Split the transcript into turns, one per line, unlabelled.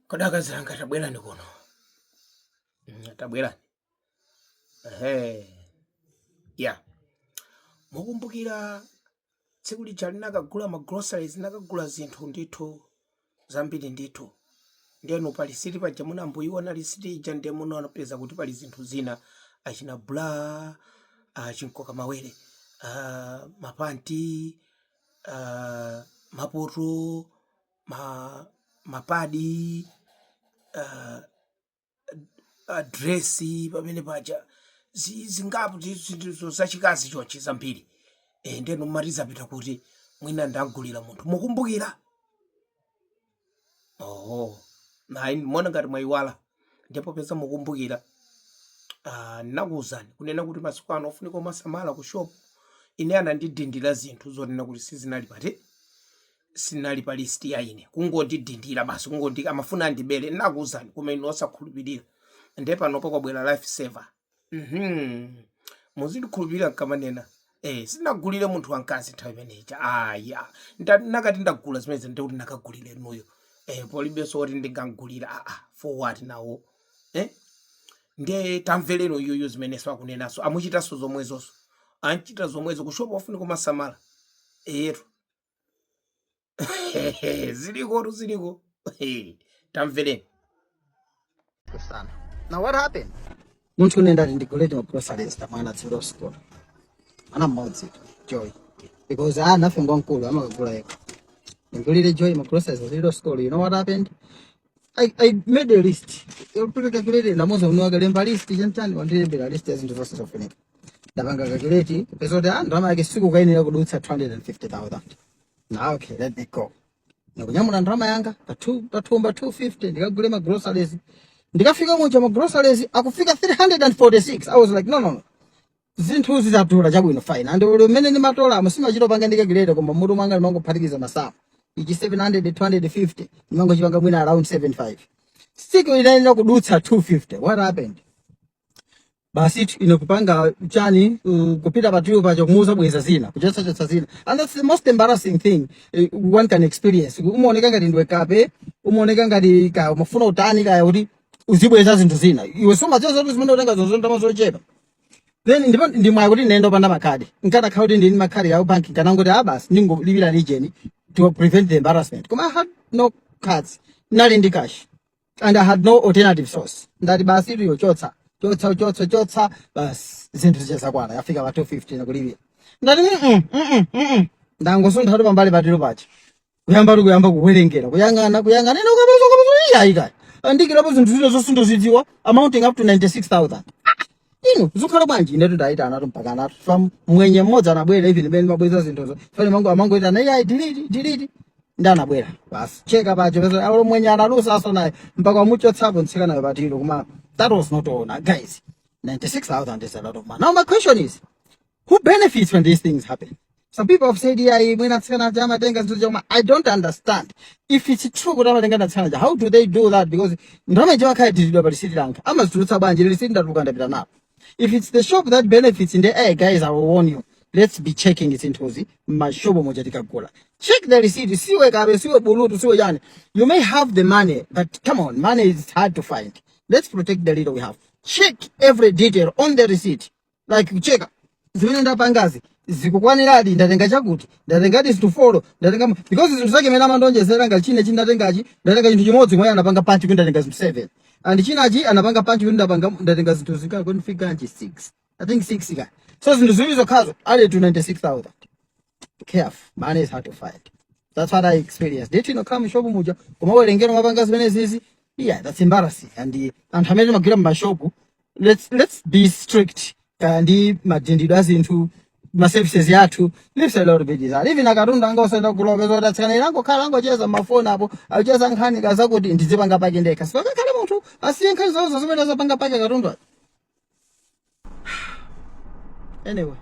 Kodaka zanga tabwelani kuno. Tabwelani. Yeah. Mukumbukira tsiku lija linakagula ma groceries nakagula zinthu ndithu zambiri ndithu. Ndiyeno pali siti paja munamboyiona lisiti ija ndiye muno anapeza kuti pali zinthu zina achina bla, chinkoka mawere, mapanti, mapoto, mapadi, dresi pamene paja zingapo zinthu zachikazi chonchi zambiri. Ndiyeno mmatiza pita kuti mwina ndagulira munthu. Mukumbukira? Nayi mona ngati mwayiwala ndipo pesa mukumbukira. Nakuwuzani kunena kuti masiku ano ofunika omasamala ku shop ine anandidindira zinthu zonena kuti sizinali pati sinali pa list ya ine kungondidindira basi kungondi amafuna andibere. Nakuwuzani kumene osakhulupirira ndiye panopo kwabwera life saver. Muzindikhulupirira kamanena sinagulire munthu wankazi nthawi imeneja. Nakati ndagula zimene ndikuti nakagulire nuyo. Polibe soti ndingagulira for what now? Ndiye tamvelero yoyo zimene swakunenaso amuchitaso zomwezoso anchita zomwezo kushopa ofuna kumasamala eyetu. Ziliko tamveleni
sana. Now what happened? Muntu nenda ndikulete ma groceries tamana zero store. Ana mmodzi Joy. Because nothing ngonkulu amakagula yeko. Ngulire Joy ma groceries zero store. You know what happened? I made a list. You put a calculator la moza unuaga lemba list jantani wandile la list yazinto zose zofunika. Ndapanga calculate episode ndama yake siku kaini kudutsa 250,000. Now okay, let me go. Nakunyamula ndama yanga patumba 250 ndikagule ma groceries. Ndikafika munja ma groceries akufika 346. I was like no. Zinthu zizatula chabwino fine. And umene ni matola amusima chito panga ndikagulete koma mutu mwanga mangophatikiza masamu. Ichi 700 250 nimango chipanga mwina around 75. Siku inaenda kudutsa 250. What happened? Basi inokupanga chani kupita patio pacho kumuza bweza zina kuchotsa zina. And that's the most embarrassing thing one can experience. Umoneka ngati ndwekape, umoneka ngati ka mafuna utani kaya kuti uzibweza zinthu zina. Iwe soma zozo zimene utenga zozo ndamazochepa. Then ndimwa kuti nendo panda makadi. Nkata khauti ndini makadi ya bank kana ngoti abasi ningo libira region to prevent the embarrassment. Kuma I had no cards, nali ndi cash, and I had no alternative source. Ndati basi iyo chotsa bas zinthu zichesa kwana yafika pa 250 nakulibira. Ndati ndangosonda pambali patiro pachi kuyamba kuwerengera kuyangana ino kabazo iya andikirapo zinthu zino zosundo zidziwa amounting up to 96,000. Ino zukhala bwanji netu ndaita anatu mpaka anatu from mwenye mmoja anabwera even beni mabweza zinthozo fani mango ita nayi delete ndanabwera basi cheka pacho pesa alo mwenye analusa aso naye mpaka muchotsapo ntsika nayo patiro kuma that was not all guys. 96,000 is a lot of money. Now my question is, who benefits when these things happen? Some people have said I don't understand if it's true. How do they do that? Because if it's the shop that benefits in the air, guys, I will warn you. Let's be checking it into check the receipt. You may have the money, but come on, money is hard to find. Let's protect the little we have. Check every detail on the receipt. Like check. Zvinenda pangazi. Zikukwaniradi ndatenga chakuti. Ndatenga this to follow. Ndatenga because zinthu zake mena mandonjezera ngachine chindatengachi. Ndatenga chinthu chimodzi mwe anapanga panchi kuti ndatenga 7. And chinachi anapanga panchi kuti ndatenga zinthu zika konfika nchi 6. I think 6 ka. So zinthu ziwizo khazo added to 96,000. Be careful. Money is hard to find. That's what I experienced. Did you know come shop muja koma werengero mapanga zimene zizi? Yeah, that's embarrassing. And hamene magira mbashopu. Let's be strict. Kandi madindidwa zinthu ma services yathu lives a lot of it. Even akarunda ngosenda kulobeza ndatsana irango khala ngocheza mafoni apo acheza nkhani kaza kuti ndizipanga pake ndeka. Sipaka khala munthu asiye nkhani zozo zimene zapanga pake akarundwa. Anyway.